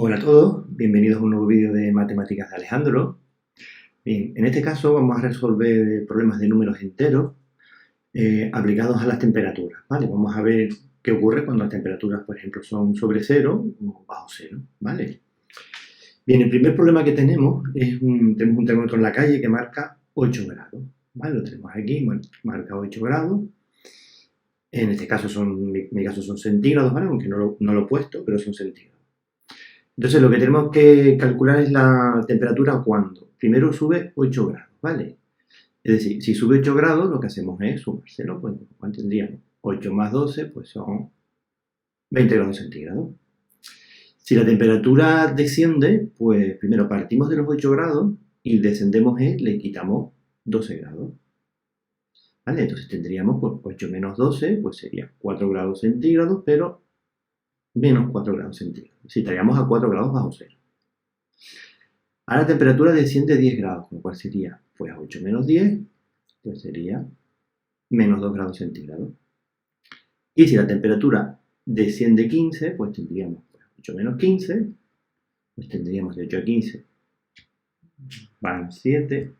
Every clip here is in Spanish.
Hola a todos, bienvenidos a un nuevo vídeo de Matemáticas de Alejandro. Bien, en este caso vamos a resolver problemas de números enteros aplicados a las temperaturas, ¿vale? Vamos a ver qué ocurre cuando las temperaturas, por ejemplo, son sobre cero o bajo cero, ¿vale? Bien, el primer problema que tenemos es tenemos un termómetro en la calle que marca 8 grados, ¿vale? Lo tenemos aquí, marca 8 grados. En este caso mi caso son centígrados, ¿vale? Aunque no lo he puesto, pero son centígrados. Entonces lo que tenemos que calcular es la temperatura cuando primero sube 8 grados, ¿vale? Es decir, si sube 8 grados, lo que hacemos es sumárselo, pues ¿cuánto tendríamos? 8 más 12, pues son 20 grados centígrados. Si la temperatura desciende, pues primero partimos de los 8 grados y descendemos le quitamos 12 grados. ¿Vale? Entonces tendríamos pues 8 menos 12, pues sería 4 grados centígrados, pero menos 4 grados centígrados. Si estaríamos a 4 grados bajo cero. Ahora la temperatura desciende 10 grados, con lo cual sería pues 8 menos 10, pues sería menos 2 grados centígrados. Y si la temperatura desciende 15, pues tendríamos 8 menos 15, pues tendríamos de 8 a 15 van 7.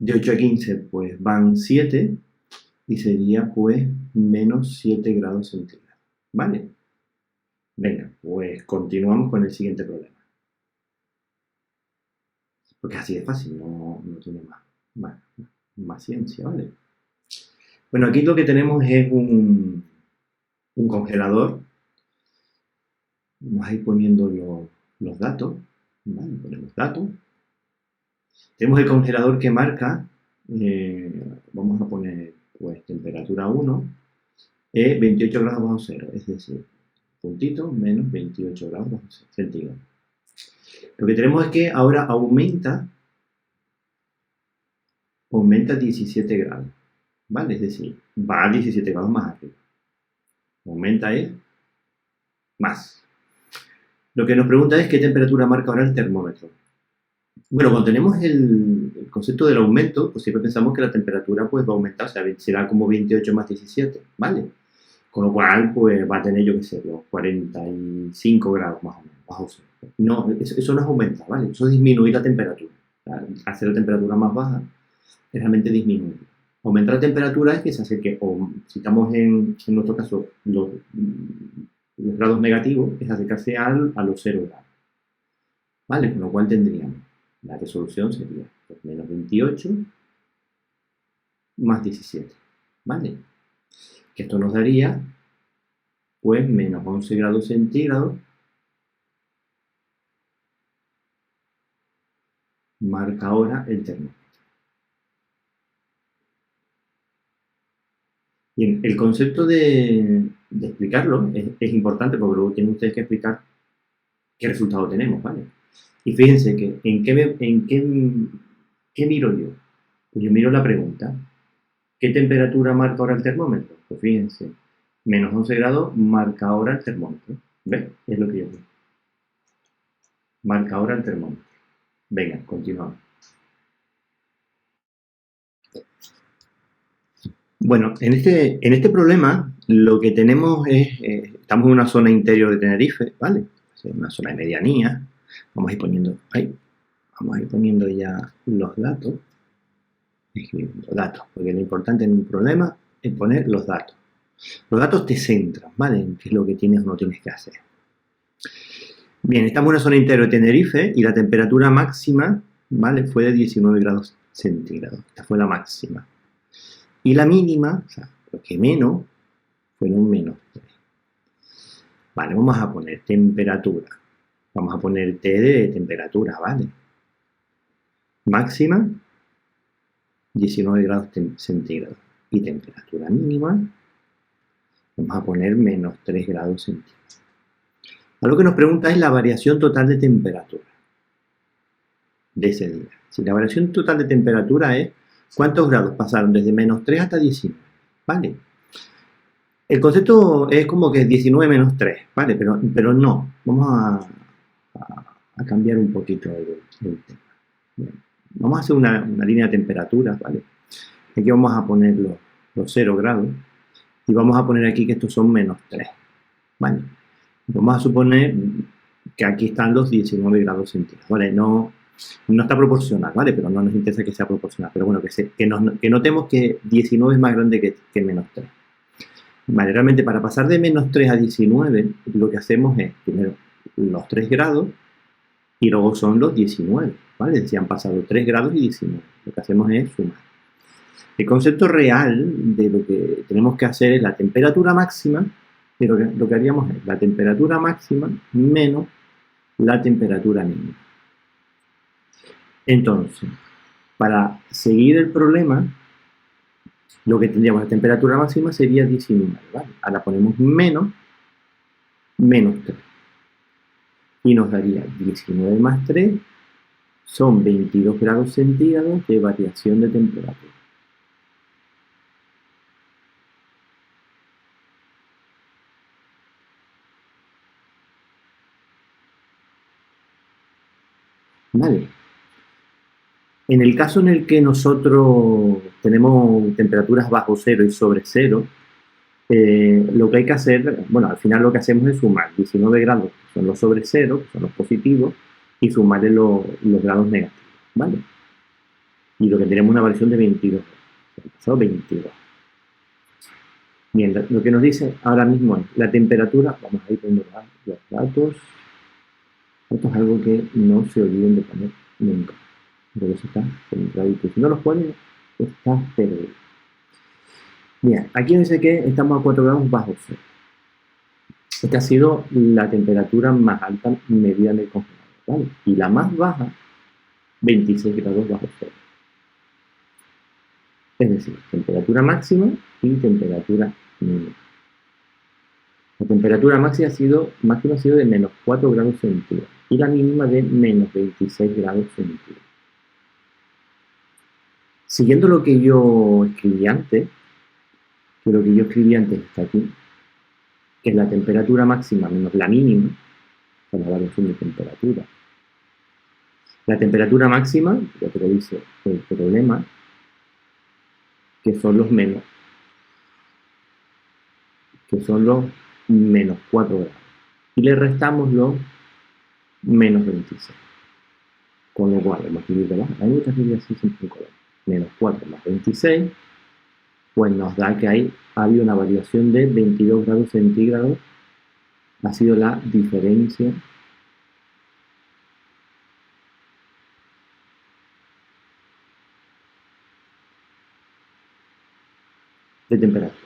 De 8 a 15 pues van 7 y sería pues menos 7 grados centígrados. ¿Vale? Venga, pues continuamos con el siguiente problema. Porque así de fácil, no tiene más ciencia, ¿vale? Bueno, aquí lo que tenemos es un congelador. Vamos a ir poniendo los datos, ¿vale? Ponemos datos. Tenemos el congelador que marca, vamos a poner pues temperatura 1, 28 grados bajo cero, es decir, puntito menos 28 grados bajo cero, centígrados. Lo que tenemos es que ahora aumenta 17 grados, ¿vale? Es decir, va a 17 grados más arriba. Aumenta más. Lo que nos pregunta es qué temperatura marca ahora el termómetro. Bueno, cuando tenemos el concepto del aumento, pues siempre pensamos que la temperatura pues va a aumentar, o sea, será como 28 más 17, ¿vale? Con lo cual, pues va a tener, yo qué sé, los 45 grados más o menos, bajo cero. No, eso no es aumentar, ¿vale? Eso es disminuir la temperatura. Hacer la temperatura más baja es realmente disminuir. Aumentar la temperatura es que se acerque, o si estamos en nuestro caso, los grados negativos, es acercarse a los 0 grados. ¿Vale? Con lo cual tendríamos, la resolución sería pues, menos 28 más 17. ¿Vale? Que esto nos daría, pues, menos 11 grados centígrados marca ahora el termómetro. Bien, el concepto de explicarlo es importante porque luego tienen ustedes que explicar qué resultado tenemos, ¿vale? Y fíjense que ¿qué miro yo? Pues yo miro la pregunta. ¿Qué temperatura marca ahora el termómetro? Pues fíjense, menos 11 grados marca ahora el termómetro. ¿Ves? Es lo que yo veo. Marca ahora el termómetro. Venga, continuamos. Bueno, en este problema lo que tenemos es, estamos en una zona interior de Tenerife, ¿vale? Una zona de medianía. Vamos a ir poniendo ya los datos. Escribiendo datos, porque lo importante en un problema es poner los datos. Los datos te centran, ¿vale? En qué es lo que tienes o no tienes que hacer. Bien, estamos en una zona interior de Tenerife y la temperatura máxima, ¿vale? Fue de 19 grados centígrados. Esta fue la máxima. Y la mínima, o sea, lo que menos, fueron menos 3. Vale, vamos a poner temperatura. Vamos a poner T de temperatura, ¿vale? Máxima, 19 grados centígrados. Y temperatura mínima, vamos a poner menos 3 grados centígrados. Lo que nos pregunta es la variación total de temperatura de ese día. Si la variación total de temperatura es cuántos grados pasaron desde menos 3 hasta 19, ¿vale? El concepto es como que 19 menos 3, ¿vale? Pero no, vamos a cambiar un poquito el tema. Bien. Vamos a hacer una línea de temperaturas, ¿vale? Aquí vamos a poner los 0 grados Y vamos a poner aquí que estos son -3, ¿vale? Vamos a suponer que aquí están los 19 grados centígrados, ¿vale? No está proporcional, ¿vale? Pero no nos interesa que sea proporcional. Pero bueno, que notemos que 19 es más grande que -3. Vale, realmente para pasar de -3 a 19, lo que hacemos es, primero, los 3 grados y luego son los 19, ¿vale? Si han pasado 3 grados y 19. Lo que hacemos es sumar. El concepto real de lo que tenemos que hacer es la temperatura máxima, pero lo que haríamos es la temperatura máxima menos la temperatura mínima. Entonces, para seguir el problema, lo que tendríamos, la temperatura máxima sería 19, ¿vale? Ahora ponemos menos 3. Y nos daría 19 más 3, son 22 grados centígrados de variación de temperatura. ¿Vale? En el caso en el que nosotros tenemos temperaturas bajo cero y sobre cero, lo que hay que hacer, bueno, al final lo que hacemos es sumar 19 grados, que son los sobre cero, que son los positivos, y sumarle los grados negativos, ¿vale? Y lo que tenemos una variación de 22, son 22. Bien, lo que nos dice ahora mismo es la temperatura, vamos a ir poniendo los datos. Esto es algo que no se olviden de poner nunca. Porque eso está centradito. Si no los pones, está perdido. Bien, aquí dice que estamos a 4 grados bajo cero. Esta ha sido la temperatura más alta medida en el congelador, ¿vale? Y la más baja, 26 grados bajo cero. Es decir, temperatura máxima y temperatura mínima. La temperatura máxima ha sido de menos 4 grados centígrados y la mínima de menos 26 grados centígrados. Siguiendo lo que yo escribí antes, está aquí, que es la temperatura máxima menos la mínima, con la variación de temperatura. La temperatura máxima, ya te lo dice el problema, que son los menos 4 grados. Y le restamos los menos 26. Con lo cual, hemos escrito abajo, a mí me gusta escribir así siempre en color. Menos 4 más 26, pues nos da que había una variación de 22 grados centígrados, ha sido la diferencia de temperatura.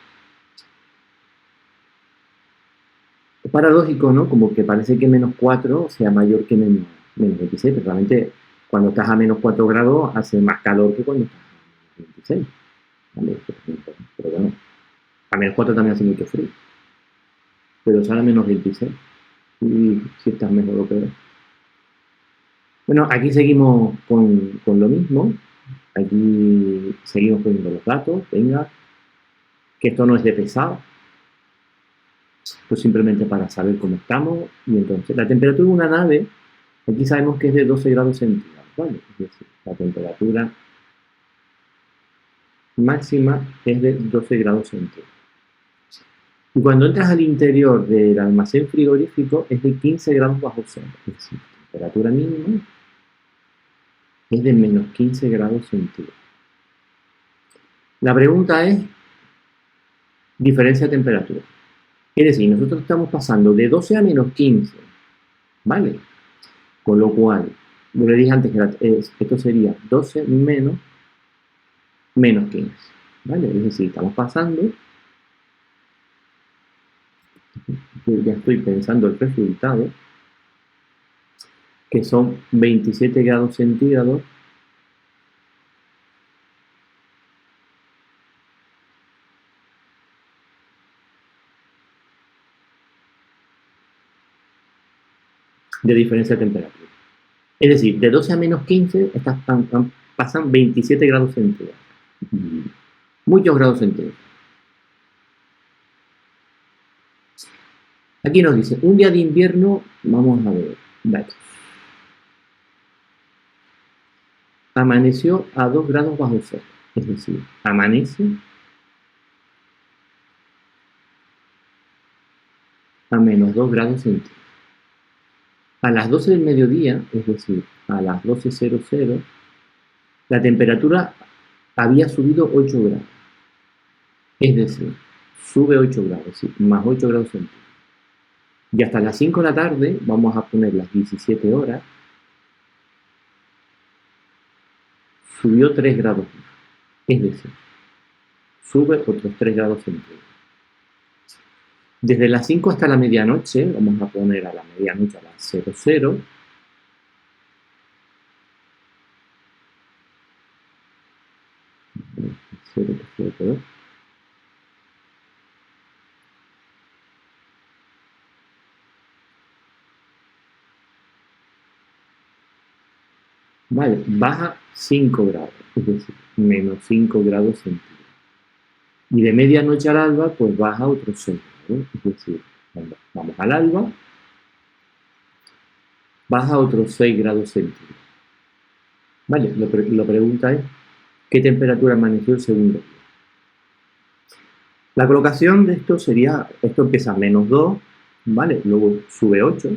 Es paradójico, ¿no? Como que parece que menos 4 sea mayor que menos 26, pero realmente cuando estás a menos 4 grados hace más calor que cuando estás a menos 26. ¿Vale? Pero bueno, a menos 4 también hace mucho frío. Pero sale a menos 26. Y si estás mejor o peor. Bueno, aquí seguimos con lo mismo. Aquí seguimos poniendo los datos. Venga, que esto no es de pesado. Esto es simplemente para saber cómo estamos. Y entonces, la temperatura de una nave, aquí sabemos que es de 12 grados centígrados, ¿vale? Es decir, la temperatura máxima es de 12 grados centígrados. Y cuando entras al interior del almacén frigorífico es de 15 grados bajo cero. Es decir, la temperatura mínima es de menos 15 grados centígrados. La pregunta es diferencia de temperatura. Es decir, nosotros estamos pasando de 12 a menos 15, ¿vale? Con lo cual, yo le dije antes que esto sería 12 menos 15, ¿vale? Es decir, estamos pasando, yo ya estoy pensando el resultado, que son 27 grados centígrados de diferencia de temperatura. Es decir, de 12 a menos 15 pasan 27 grados centígrados. Muchos grados centígrados. Aquí nos dice, un día de invierno, vamos a ver, datos. Amaneció a 2 grados bajo cero. Es decir, amanece a menos 2 grados centígrados. A las 12 del mediodía, es decir, a las 12:00, la temperatura había subido 8 grados. Es decir, sube 8 grados, ¿sí? Más 8 grados centígrados. Y hasta las 5 de la tarde, vamos a poner las 17 horas, subió 3 grados más. Es decir, sube otros 3 grados centígrados. Desde las 5 hasta la medianoche, vamos a poner a la medianoche a las 00, vale, baja 5 grados, es decir, menos 5 grados centígrados. Y de medianoche al alba, pues baja otros 6 grados, es decir, cuando vamos al alba, baja otros 6 grados centígrados. Vale, la pregunta es, ¿qué temperatura amaneció el segundo día? La colocación de esto sería, esto empieza a menos 2, ¿vale? Luego sube 8,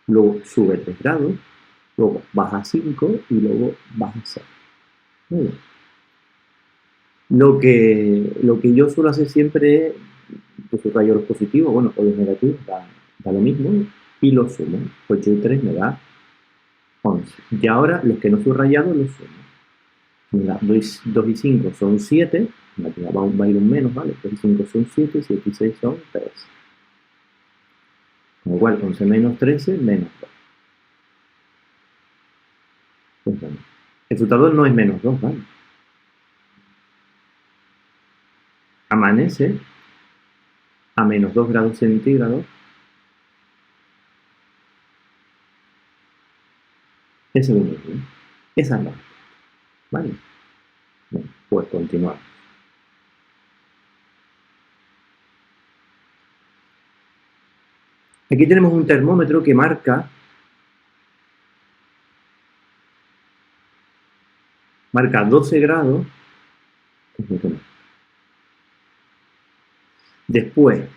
luego sube 3 grados, luego baja 5 y luego baja 6. ¿Vale? Lo que yo suelo hacer siempre es, yo subrayo los positivos, bueno, o los negativos, da lo mismo, y los sumo. 8 y 3 me da 11. Y ahora los que no subrayado los sumo. Mira, 2 y 5 son 7, va a ir un menos, ¿vale? 2 y 5 son 7, 7 y 6 son 13. Con lo cual, 11 menos 13, menos 2. Pues bueno, el resultado no es menos 2, ¿vale? Amanece a menos 2 grados centígrados el segundo día. Esa es la respuesta, ¿vale? Bueno, pues continuamos. Aquí tenemos un termómetro que marca 12 grados. Después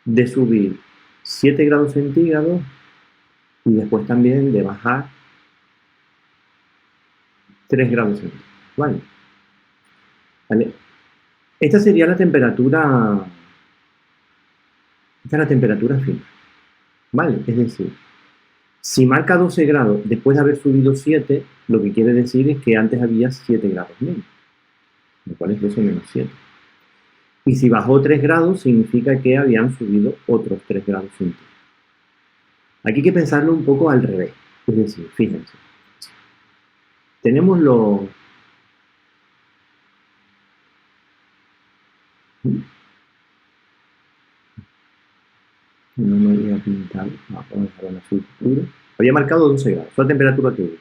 de subir 7 grados centígrados y después también de bajar 3 grados centígrados. ¿Vale? ¿Vale? Esta sería la temperatura. Esta es la temperatura final. ¿Vale? Es decir, si marca 12 grados después de haber subido 7, lo que quiere decir es que antes había 7 grados menos. Lo cual es 12 menos 7. Y si bajó 3 grados, significa que habían subido otros 3 grados centígrados. Aquí hay que pensarlo un poco al revés. Es decir, fíjense. Tenemos los... No me había pintado. Vamos a dejar en azul puro. Había marcado 12 grados. Fue la temperatura que hubo.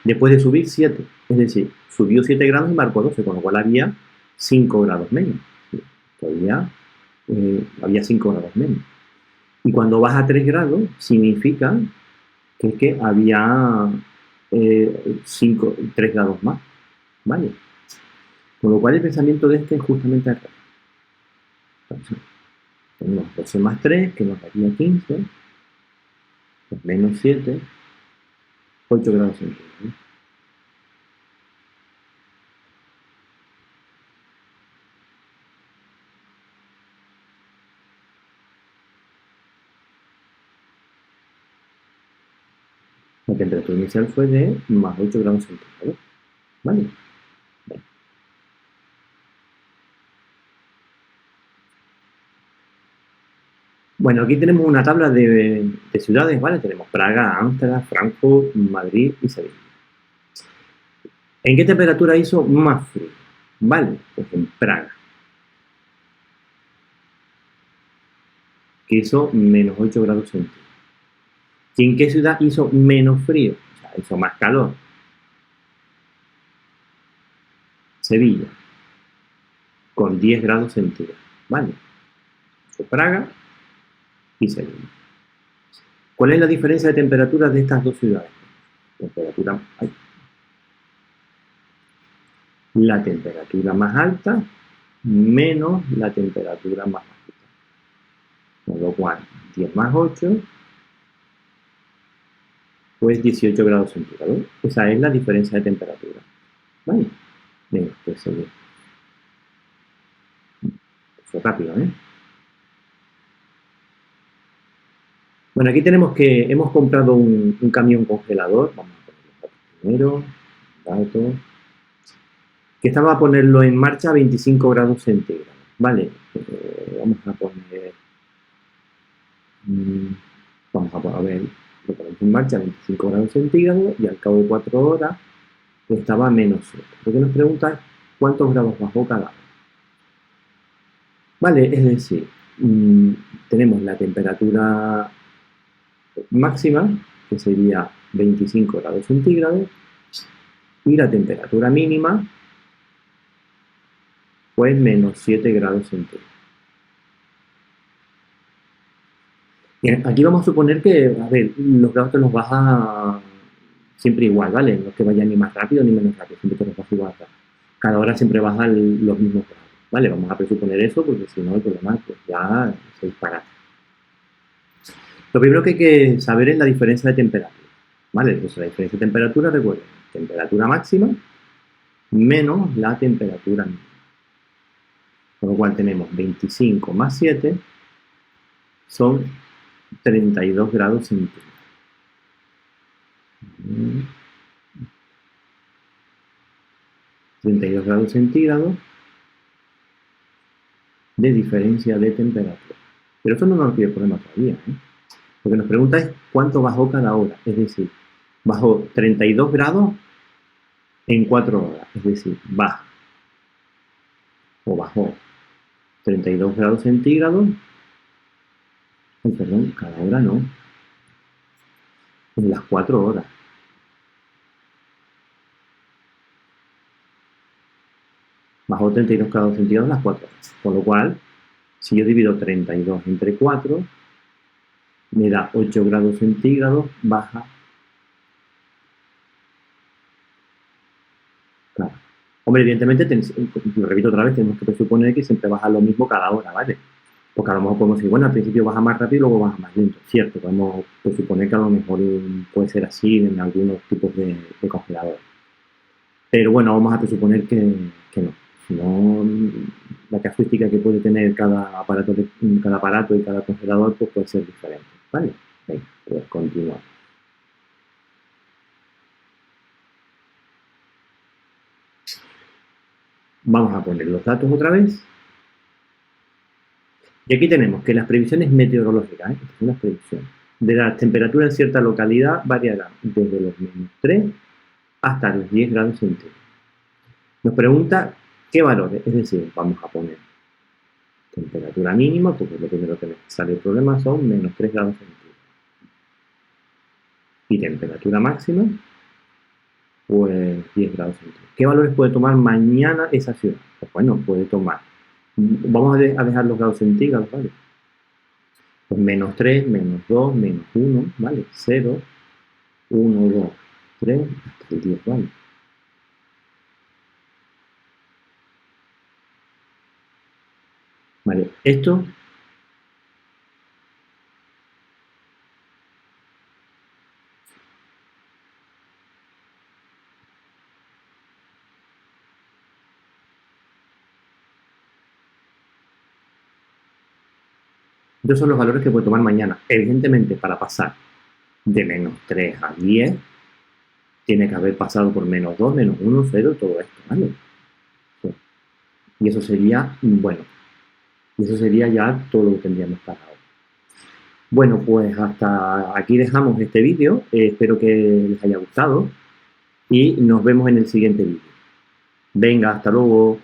Después de subir 7. Es decir, subió 7 grados y marcó 12, con lo cual había 5 grados menos. Todavía había 5 grados menos. Y cuando baja 3 grados, significa que había 3 grados más. ¿Vale? Con lo cual el pensamiento de este es justamente al revés. Entonces, tenemos 12 más 3, que nos daría 15, pues menos 7, 8 grados centígrados. La temperatura inicial fue de más 8 grados centígrados. ¿Vale? Bueno, aquí tenemos una tabla de ciudades, ¿vale? Tenemos Praga, Ámsterdam, Frankfurt, Madrid y Sevilla. ¿En qué temperatura hizo más frío? ¿Vale? Pues en Praga, que hizo menos 8 grados centígrados. ¿Y en qué ciudad hizo menos frío? O sea, hizo más calor. Sevilla, con 10 grados centígrados. ¿Vale? Praga y Sevilla. ¿Cuál es la diferencia de temperatura de estas dos ciudades? Temperatura... la temperatura más alta menos la temperatura más bajita. Con lo cual, 10 más 8, pues 18 grados centígrados. Esa es la diferencia de temperatura. ¿Vale? Venga, pues seguimos. Fue rápido, ¿eh? Bueno, aquí tenemos que hemos comprado un camión congelador. Vamos a poner los datos primero. Datos. Que estaba a ponerlo en marcha a 25 grados centígrados. Vale, vamos a poner... vamos a ver, lo ponemos en marcha a 25 grados centígrados y al cabo de 4 horas estaba a menos 7. Lo que nos pregunta es cuántos grados bajó cada hora. Vale, es decir, tenemos la temperatura máxima, que sería 25 grados centígrados, y la temperatura mínima, pues menos 7 grados centígrados. Bien, aquí vamos a suponer que, a ver, los grados te los baja siempre igual, ¿vale? No es que vaya ni más rápido ni menos rápido, siempre te los baja igual. Cada hora siempre baja los mismos grados, ¿vale? Vamos a presuponer eso porque si no el problema pues ya se dispara. Lo primero que hay que saber es la diferencia de temperatura, ¿vale? Entonces la diferencia de temperatura, recuerden, temperatura máxima menos la temperatura mínima. Con lo cual tenemos 25 más 7 son 32 grados centígrados. 32 grados centígrados de diferencia de temperatura. Pero eso no nos pide el problema todavía, ¿eh? Lo que nos pregunta es cuánto bajó cada hora. Es decir, bajó 32 grados en 4 horas. Es decir, baja o bajó 32 grados centígrados. Ay, perdón, cada hora no. En las 4 horas. Bajó 32 grados centígrados en las 4 horas. Con lo cual, si yo divido 32 entre 4, me da 8 grados centígrados, baja. Claro. Hombre, evidentemente, lo repito otra vez, tenemos que presuponer que siempre baja lo mismo cada hora, ¿vale? Porque a lo mejor podemos decir, bueno, al principio baja más rápido y luego baja más lento. Cierto, podemos presuponer que a lo mejor puede ser así en algunos tipos de congeladores. Pero bueno, vamos a presuponer que no. Si no, la casuística que puede tener cada aparato y cada congelador pues puede ser diferente. ¿Vale? Venga, pues continuamos. Vamos a poner los datos otra vez. Y aquí tenemos que las previsiones meteorológicas, estas son las previsiones, de la temperatura en cierta localidad variarán desde los menos 3 hasta los 10 grados centígrados. Nos pregunta qué valores, es decir, vamos a poner temperatura mínima, porque lo primero que nos sale el problema son menos 3 grados centígrados. Y temperatura máxima, pues 10 grados centígrados. ¿Qué valores puede tomar mañana esa ciudad? Pues bueno, puede tomar. Vamos a dejar los grados centígrados, ¿vale? Pues menos 3, menos 2, menos 1, ¿vale? 0, 1, 2, 3, hasta el 10, ¿vale? Vale, esto estos son los valores que puede tomar mañana. Evidentemente, para pasar de menos 3 a 10, tiene que haber pasado por menos 2, menos 1, 0, todo esto, ¿vale? Y eso sería, bueno, eso sería ya todo lo que tendríamos para hoy. Bueno, pues hasta aquí dejamos este vídeo. Espero que les haya gustado y nos vemos en el siguiente vídeo. Venga, hasta luego.